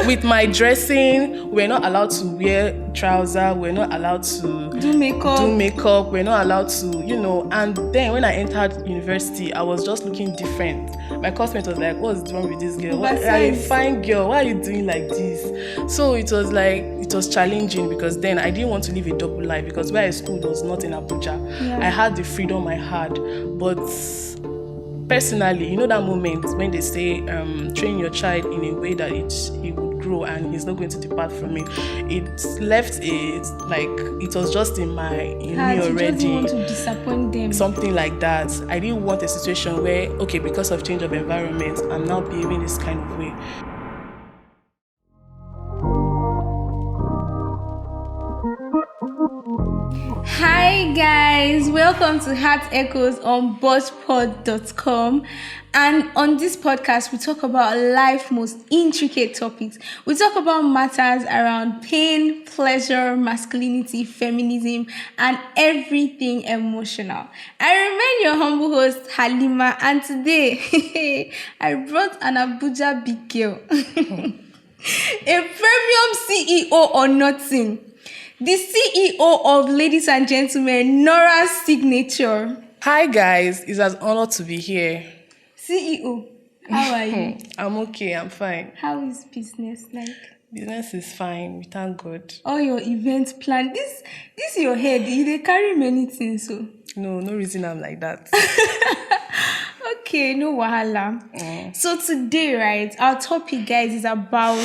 with my dressing, we're not allowed to wear trousers, we're not allowed to do makeup, we're not allowed to, and then when I entered university, I was just looking different. My classmate was like, what's wrong with this girl? Why are you a fine girl? Why are you doing like this? So it was challenging, because then I didn't want to live a double life, because where I schooled was not in Abuja. Yeah. I had the freedom I had, but personally, that moment when they say train your child in a way that he would grow and he's not going to depart from it, it was just in me already. You didn't want to disappoint them. Something like that. I didn't want a situation where, okay, because of change of environment, I'm now behaving this kind of way. Hi guys, welcome to Heart Echoes on buzzpod.com. And on this podcast, we talk about life's most intricate topics. We talk about matters around pain, pleasure, masculinity, feminism, and everything emotional. I remain your humble host, Halima, and today I brought an Abuja big girl, a premium CEO or nothing. The CEO of Ladies and Gentlemen, Nora's Signature. Hi guys, it's an honor to be here. CEO, how are you? I'm okay, I'm fine. How is business like? Business is fine, we thank God. All your events planned. This your head, they carry many things. So. No reason I'm like that. Okay, no wahala. So today, right, our topic, guys, is about,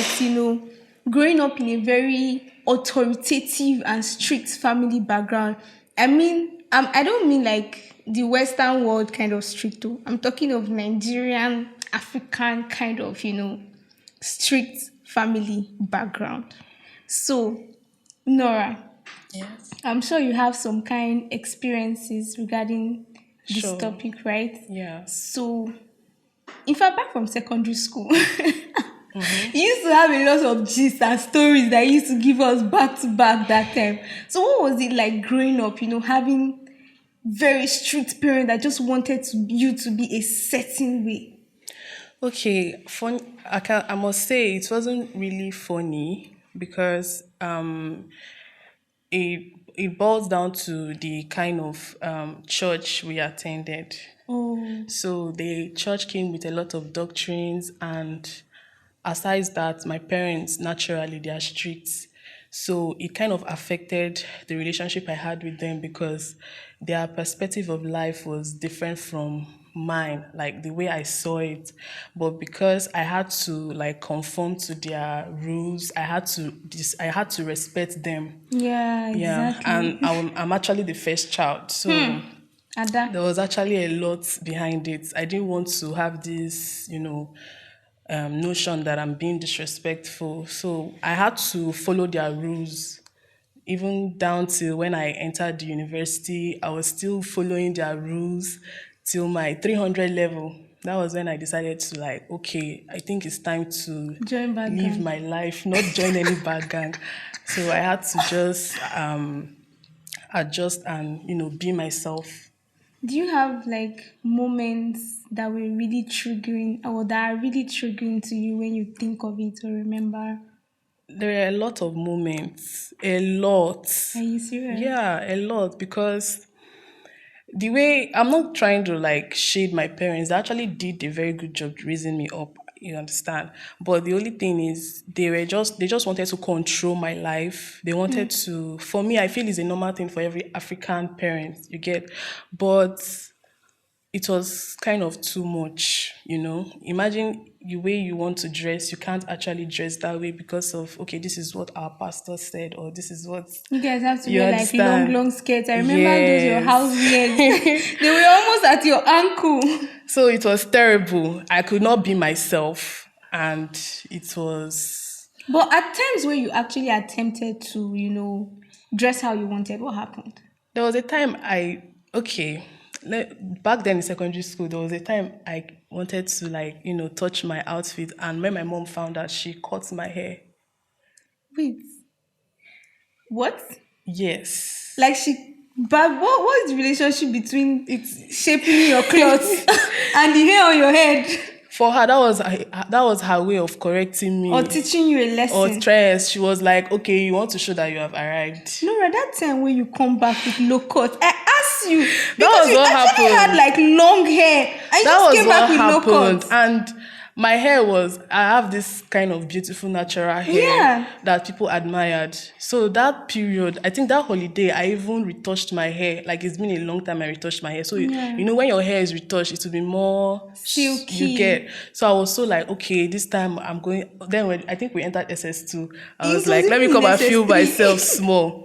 growing up in a very authoritative and strict family background. I mean, I don't mean like the Western world kind of strict too. I'm talking of Nigerian, African kind of, strict family background. So, Nora, yes, I'm sure you have some kind experiences regarding this topic, right? Yeah. So, in fact, back from secondary school, you used to have a lot of gist and stories that you used to give us back to back that time. So what was it like growing up, having very strict parents that just wanted you to be a certain way? Okay, I must say it wasn't really funny, because it boils down to the kind of church we attended. Oh. So the church came with a lot of doctrines, and aside that, my parents, naturally, they are strict. So it kind of affected the relationship I had with them, because their perspective of life was different from mine, like the way I saw it. But because I had to conform to their rules, I had to respect them. Yeah, exactly. Yeah, and I'm actually the first child, so there was actually a lot behind it. I didn't want to have this, notion that I'm being disrespectful. So I had to follow their rules. Even down till when I entered the university, I was still following their rules till my 300 level. That was when I decided to okay, I think it's time to live my life, not join any bad gang. So I had to just adjust and, be myself. Do you have moments that were really triggering, or that are really triggering to you when you think of it or remember? There are a lot of moments. A lot. Are you serious? Yeah, a lot, because the way, I'm not trying to shade my parents. They actually did a very good job raising me up, you understand. But the only thing is, they just wanted to control my life. They wanted to, for me, I feel it's a normal thing for every African parent, you get. But it was kind of too much, Imagine the way you want to dress, you can't actually dress that way because of, okay, this is what our pastor said, or this is what... You guys have to wear long skirts. I remember those your house wears. They were almost at your ankle. So it was terrible. I could not be myself, and it was... But at times where you actually attempted to, dress how you wanted, what happened? There was a time back then in secondary school, there was a time I wanted to touch my outfit, and when my mom found out, she cut my hair. Wait. What? Yes. But what is the relationship between it shaping your clothes and the hair on your head? For her, that was her way of correcting me or teaching you a or lesson. stress. She was like, okay, you want to show that you have arrived. Nora, that time when you come back with low cut, I asked you That because was you what actually happened. had like long hair and you That just was came back what with low happened. cut. And my hair was, I have this kind of beautiful natural hair Yeah. that people admired. So that period, I think that holiday, I even retouched my hair. Like it's been a long time I retouched my hair. So, Yeah. you know, when your hair is retouched, it will be more Silky. you get. So I was so like, okay, this time I'm going. Then when I think we entered SS2, I It was was like, let me even come in and feel SS3. myself small.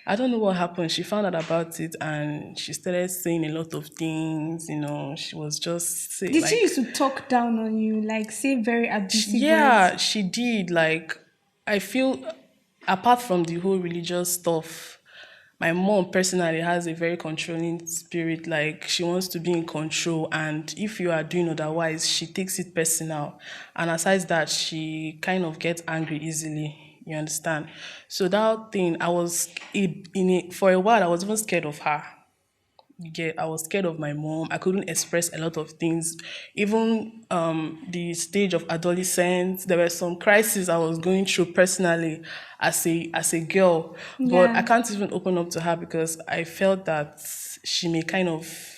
I don't know what happened. She found out about it and she started saying a lot of things. You know, she was just say, Did she like, used to talk down on you, like say very abusive yeah, words? she did. Like, I feel apart from the whole religious stuff, my mom personally has a very controlling spirit. Like, she wants to be in control, and if you are doing otherwise, she takes it personal. And aside that, she kind of gets angry easily. You understand? So that thing, I was in it for a while. I was even scared of her. You get, I was scared of my mom. I couldn't express a lot of things. Even the stage of adolescence, there were some crises I was going through personally as a girl. But I Yeah. can't even open up to her because I felt that she may kind of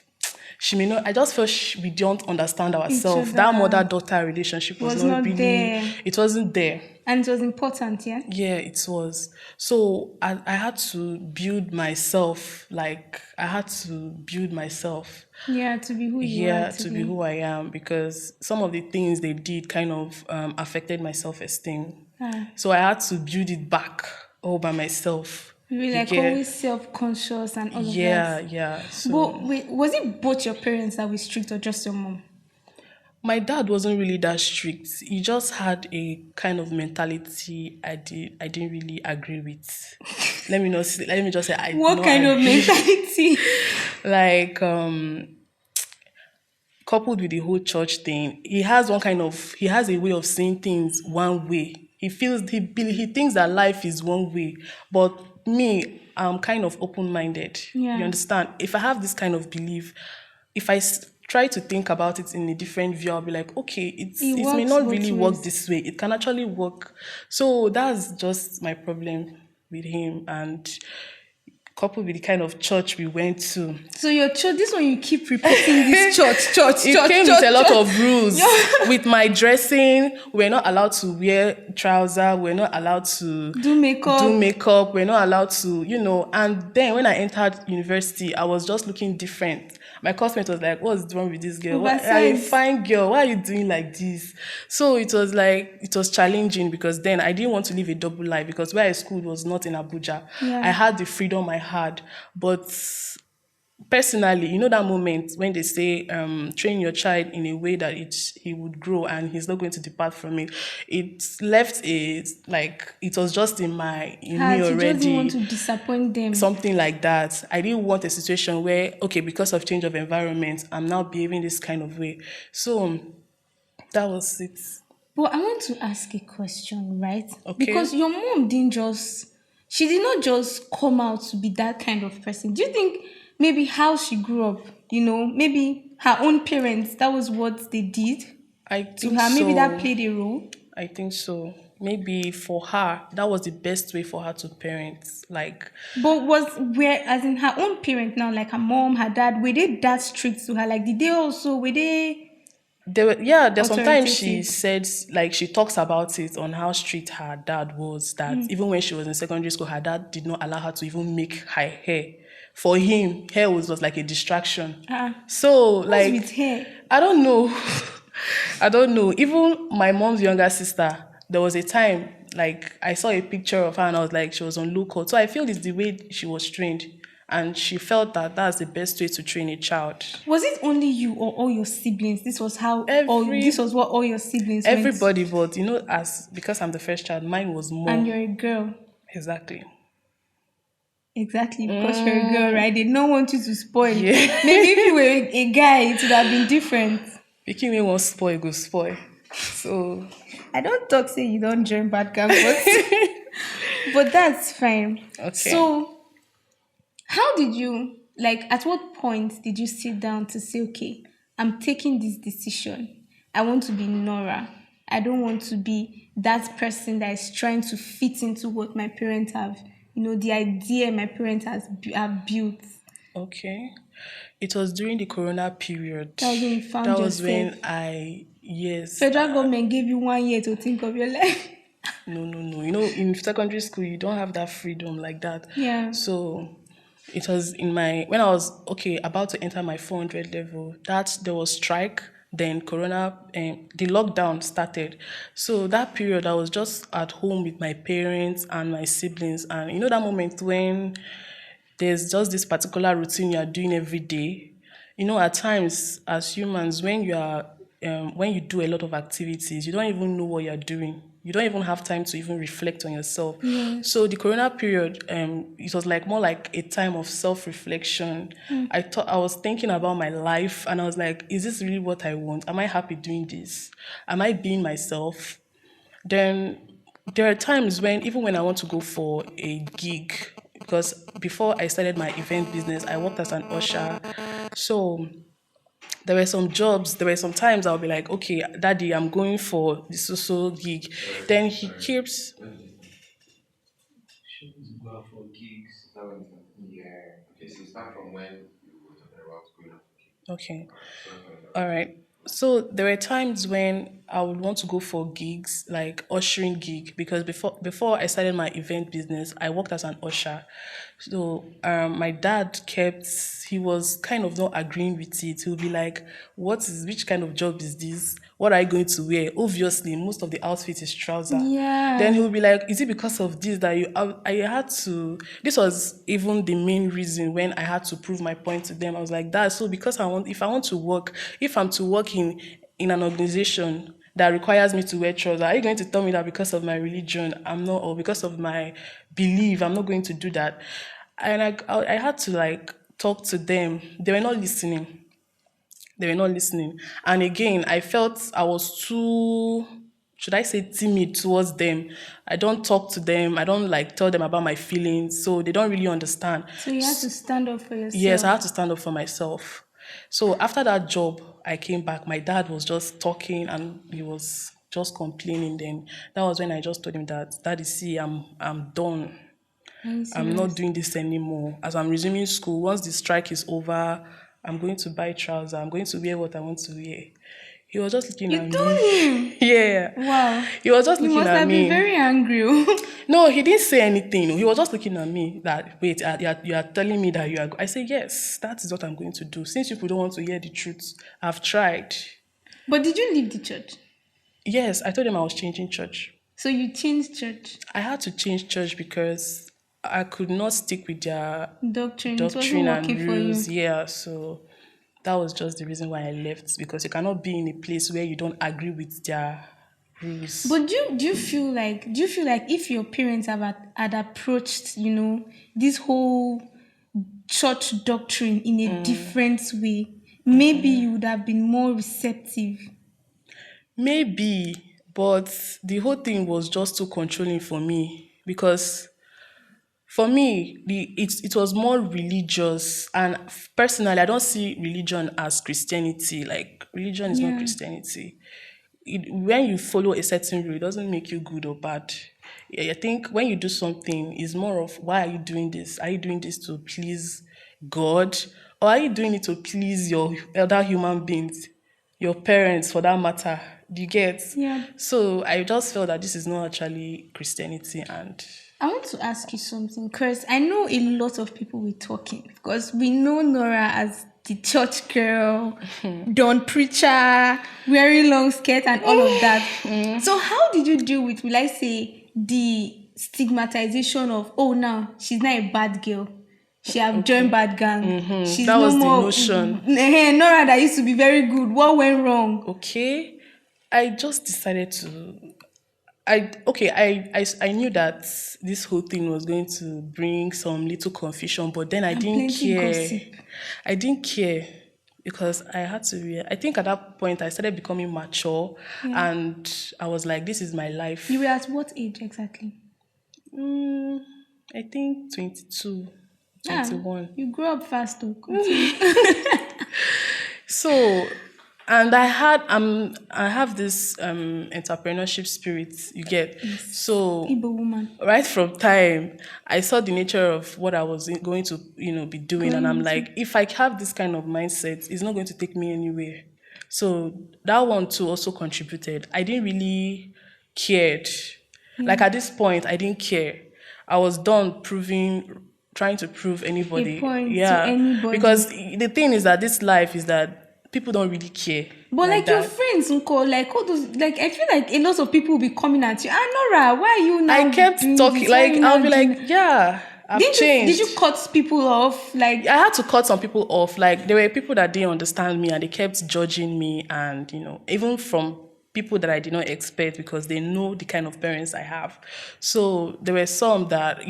she may not. I just felt we don't understand Each ourselves. That other mother-daughter relationship was was not not really. there. It wasn't there. And it was important, yeah? Yeah, it was. So I had to build myself. Like I had to build myself. Yeah, to be who you are Yeah, to be today. who I am because some of the things they did kind of affected my self-esteem. Ah. So I had to build it back all by myself. You were You like get? always self-conscious and all of Yeah, that. yeah. So But wait, was it both your parents that were strict or just your mom? my dad wasn't really that strict. He just had a kind of mentality I didn't really agree with. Let me just say I did What not kind of agree. mentality? Like coupled with the whole church thing, he has a way of seeing things one way. He thinks that life is one way, but me, I'm kind of open-minded. You Yeah. understand? If I have this kind of belief, if I try to think about it in a different view, I'll be like, okay, It it may works not both really work ways. this way. It can actually work. So that's just my problem with him, and coupled with the kind of church we went to. So your church, this one you keep repeating this church, It came with a lot of rules. Yeah. With my dressing, we're not allowed to wear trouser. We're not allowed to Do makeup. do makeup. We're not allowed to, you know. And then when I entered university, I was just looking different. My classmate was like, "What's wrong with this girl? What, are you a Oversized. fine girl? Why are you doing like this?" So it was like it was challenging because then I didn't want to live a double life because where I schooled was not in Abuja. Yeah. I had the freedom I had, but personally, you know that moment when they say train your child in a way that he would grow and he's not going to depart from it. It left it was just in me Hard. You just didn't want already, to disappoint them. something like that. I didn't want a situation where, okay, because of change of environment, I'm now behaving this kind of way. So that was it. But I want to ask a question, right? Okay. Because your mom she did not just come out to be that kind of person. Do you think maybe how she grew up, maybe her own parents, that was what they did I to think her? Maybe that so. played a role. I think so. Maybe for her, that was the best way for her to parent. Like, But as in her own parent now, like her mom, her dad, were they that strict to her? Like, were they there's sometimes she authoritative? said, like, she talks about it on how strict her dad was, that even when she was in secondary school, her dad did not allow her to even make her hair. For him, hair was like a distraction. So, What's like, with hair? I don't know. I don't know. Even my mom's younger sister, there was a time, like, I saw a picture of her and I was like, she was on low cut. So I feel it's the way she was trained. And she felt that that's the best way to train a child. Was it only you or all your siblings? This was what all your siblings went. Everybody, but you know, because I'm the first child, mine was more. And you're a girl. Exactly. Exactly, because you're a girl, right? They don't want you to spoil. Yeah. Maybe if you were a guy, it would have been different. Picking me won't spoil, go spoil. So I don't talk say you don't join bad campus. But that's fine. Okay. So how did you, like, at what point did you sit down to say, okay, I'm taking this decision I want to be Nora. I don't want to be that person that is trying to fit into what my parents have, the idea my parents have built. Okay. It was during the Corona period. That was when you found That was yourself. when yes, Federal government gave you 1 year to think of your life. no, no, no. You know, in secondary school, you don't have that freedom like that. Yeah. So it was when I was about to enter my 400 level. That there was strike. Then Corona, the lockdown started. So that period, I was just at home with my parents and my siblings, and you know that moment when there's just this particular routine you are doing every day. You know, at times as humans, when you do a lot of activities, you don't even know what you're doing. You don't even have time to even reflect on yourself. Yes. So the Corona period, it was like more like a time of self-reflection. I was thinking about my life, and I was like, is this really what I want? Am I happy doing this? Am I being myself? Then there are times even when I want to go for a gig, because before I started my event business, I worked as an usher. So there were some times I'll be like, okay, daddy, I'm going for this so gig. Then he keeps, okay. All right. So there were times when I would want to go for gigs, like ushering gig, because before I started my event business, I worked as an usher. So my dad he was kind of not agreeing with it. He'll be like, which kind of job is this? What are you going to wear? Obviously, most of the outfit is trouser. Then Yeah. he'll be like, is it because of this that I had to, this was even the main reason when I had to prove my point to them. I was like, that, so because if I'm to work in an organization that requires me to wear trousers, are you going to tell me that because of my religion, I'm not, or because of my belief, I'm not going to do that? And I had to like talk to them. They were not listening. They were not listening. And again, I felt I was too, should I say, timid towards them. I don't talk to them. I don't like tell them about my feelings. So they don't really understand. So you had to stand up for Yes, I yourself. had to stand up for myself. So after that job, I came back. My dad was just talking and he was just complaining. Then that was when I just told him that, Daddy, see, I'm done. Are you I'm not serious? doing this anymore. As I'm resuming school, once the strike is over, I'm going to buy trousers. I'm going to wear what I want to wear. He was just looking You at told me. him. Yeah. Wow. He was just You looking must at have been me. very angry. Oh. No, he didn't say anything. He was just looking at me that, wait, you are telling me that you are. I said, yes, that is what I'm going to do. Since people don't want to hear the truth, I've tried. But did you leave the church? Yes, I told him I was changing church. So you changed church I had to change church because I could not stick with their doctrine. It wasn't doctrine and working for rules. you. Yeah, so that was just the reason why I left, because you cannot be in a place where you don't agree with their rules. But do you feel like if your parents had approached, this whole church doctrine in a different way, maybe you would have been more receptive? Maybe, but the whole thing was just too controlling for me, because for me it was more religious, and personally I don't see religion as Christianity. Like, religion is not Yeah. Christianity. When you follow a certain rule, it doesn't make you good or bad. I think when you do something, it's more of, why are you doing this? Are you doing this to please God, or are you doing it to please your other human beings, your parents for that matter? Do you get? Yeah. So I just felt that this is not actually Christianity. And I want to ask you something because I know a lot of people were talking because we know Nora as the church girl, done preacher, wearing long skirt and all of that. So how did you deal with, will I say, the stigmatization of, oh, now she's not a bad girl. She have joined bad gang. She's that no was the more notion. Nora that used to be very good. What went wrong? Okay, I just decided to. I knew that this whole thing was going to bring some little confusion, but then I And didn't plenty care. gossip. I didn't care because I had to. I think at that point I started becoming mature, Yeah. and I was like, "This is my life." You were at what age exactly? Mm, I think 22, Ah, 21. you grew up fast though. Continue. So And I have this entrepreneurship spirit, you get. So Igbo woman. right from time, I saw the nature of what I was going to, be doing, and I'm Going to like, if I have this kind of mindset, it's not going to take me anywhere. So that one too also contributed. I didn't really cared. Like at this point, I didn't care. I was done trying to prove a anybody. point to Yeah, because anybody. the thing is that this life is that people don't really care But like like your that. friends, Uncle, like all those, like I feel like a lot of people will be coming at you. Ah, Nora, why are you I now kept doing talking, this? Why are like you I'll now be doing like, that? yeah, I've Did you changed. cut people off? Like, I had to cut some people off. Like there were people that didn't understand me and they kept judging me, and even from people that I did not expect because they know the kind of parents I have. So there were some that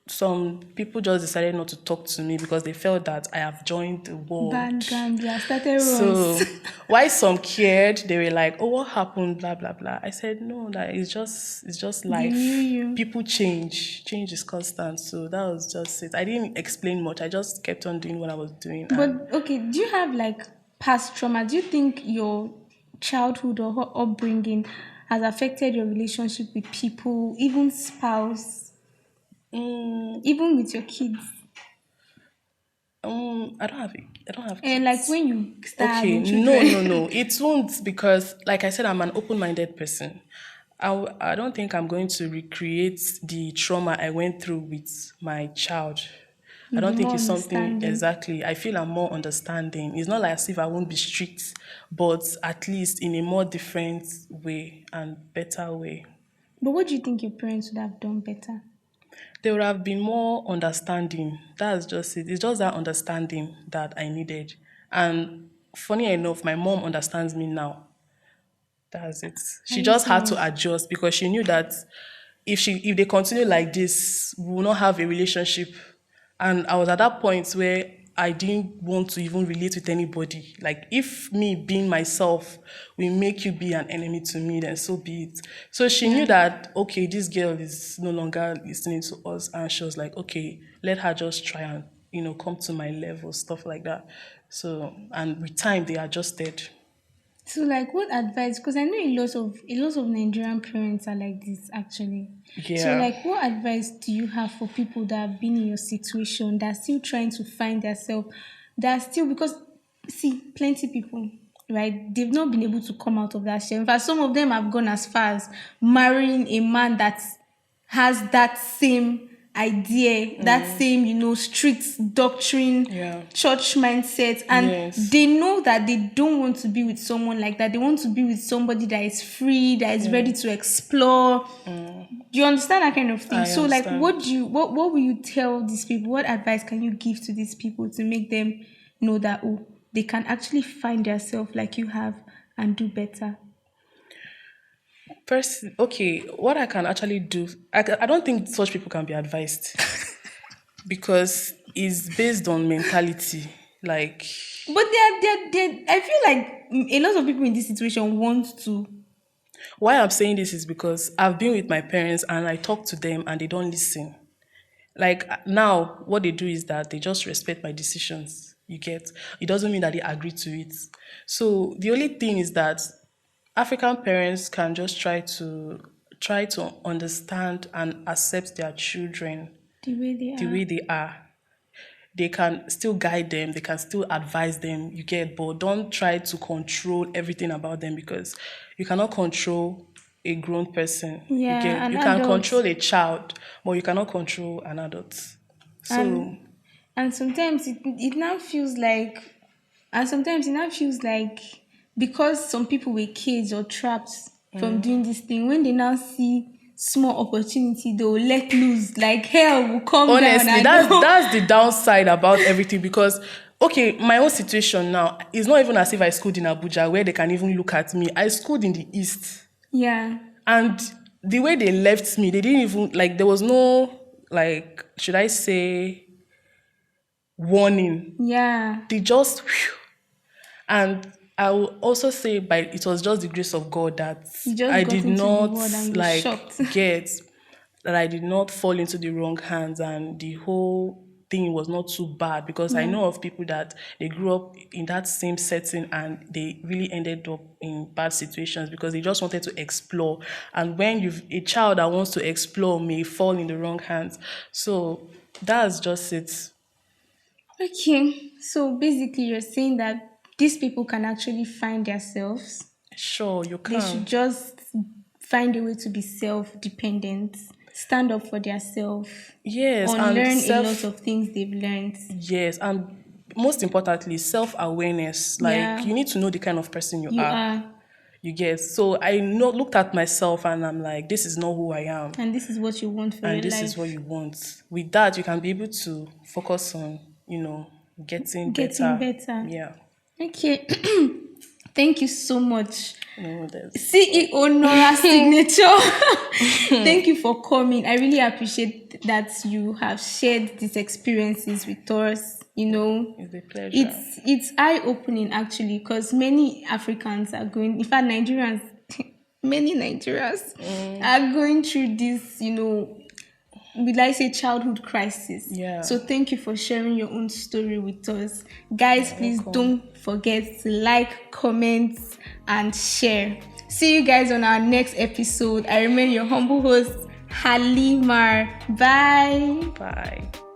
some people just decided not to talk to me because they felt that I have joined the world. band Gambia started runs. So why some cared, they were like, "Oh, what happened?" Blah blah blah. I said, "No, that it's just They knew life. you. People change. Change is constant." So that was just it. I didn't explain much. I just kept on doing what I was doing. And But okay, do you have like past trauma? Do you think your childhood or upbringing has affected your relationship with people, even spouse, even with your kids? I don't have And like kids. when you start Okay, having no, children. no, no. It won't, because, like I said, I'm an open-minded person. I don't think I'm going to recreate the trauma I went through with my child. I You'll be don't think more it's something understanding. exactly. I feel I'm more understanding. It's not like as if I won't be strict, but at least in a more different way and better way. But what do you think your parents would have done better? There would have been more understanding. That's just it. It's just that understanding that I needed. And funny enough, my mom understands me now. That's it. Are She you just had serious? to adjust because she knew that if they continue like this, we will not have a relationship. And I was at that point where I didn't want to even relate with anybody. Like if me being myself will make you be an enemy to me, then so be it. So she knew Yeah. that okay, this girl is no longer listening to us, and she was like, okay, let her just try and come to my level, stuff like that. So and with time they adjusted. So like what advice, because I know a lot of Nigerian parents are like this actually. So Yeah. like what advice do you have for people that have been in your situation that are still trying to find themselves, that are still, because see plenty people, right, they've not been able to come out of that shell. In fact, some of them have gone as far as marrying a man that has that same idea, that same, strict doctrine, Yeah. church mindset, and Yes. they know that they don't want to be with someone like that. They want to be with somebody that is free, that is ready to explore. Do you understand that kind of thing? I So like understand. what will you tell these people? What advice can you give to these people to make them know that they can actually find themselves like you have and do better? First, okay, what I can actually do, I don't think such people can be advised because it's based on mentality. Like, But I feel like a lot of people in this situation want to. why I'm saying this is because I've been with my parents and I talk to them and they don't listen. Like, now, what they do is that they just respect my decisions. You get? It doesn't mean that they agree to it. So the only thing is that African parents can just try to understand and accept their children The way they the are. way they are. They can still guide them, they can still advise them, you get, but don't try to control everything about them because you cannot control a grown person. You Yeah, get, an you can adult. control a child, but you cannot control an adult. So And and sometimes it now feels like, and sometimes it now feels like, because some people were caged or trapped from doing this thing, when they now see small opportunity, they will let loose, like hell will come down. honestly, I that's know. that's the downside about everything because okay, my own situation now is not even as if I schooled in Abuja where they can even look at me. I schooled in the East. Yeah. And the way they left me, they didn't even like there was no like should I say warning. Yeah. They just whew. And I will also say by it was just the grace of God that You just I got did into the not world and you were like shocked. get that I did not fall into the wrong hands and the whole thing was not too bad, because I know of people that they grew up in that same setting and they really ended up in bad situations because they just wanted to explore. And when a child that wants to explore may fall in the wrong hands. So that's just it. Okay, so basically you're saying that these people can actually find themselves. Sure, you They should can. just find a way to be self-dependent, stand up for themselves, Yes, and unlearn a lot of things they've learned. yes, and most importantly, self-awareness. Like, Yeah, you need to know the kind of person you you are. are, You get. So I looked at myself and I'm like, this is not who I am, and this is what you want for and your this is what life. you want. With that, you can be able to focus on, getting Getting better. better. Yeah. Okay. Thank you so much. There's CEO Nora Signature. Thank you for coming. I really appreciate that you have shared these experiences with us. it's a pleasure. It's eye-opening actually, because many Africans are going, in fact Nigerians, many Nigerians are going through this, will I say, childhood crisis. Yeah. So thank you for sharing your own story with us. Guys, please welcome. don't forget to like, comment, and share. See you guys on our next episode. I remain your humble host, Halimar. Bye. Bye.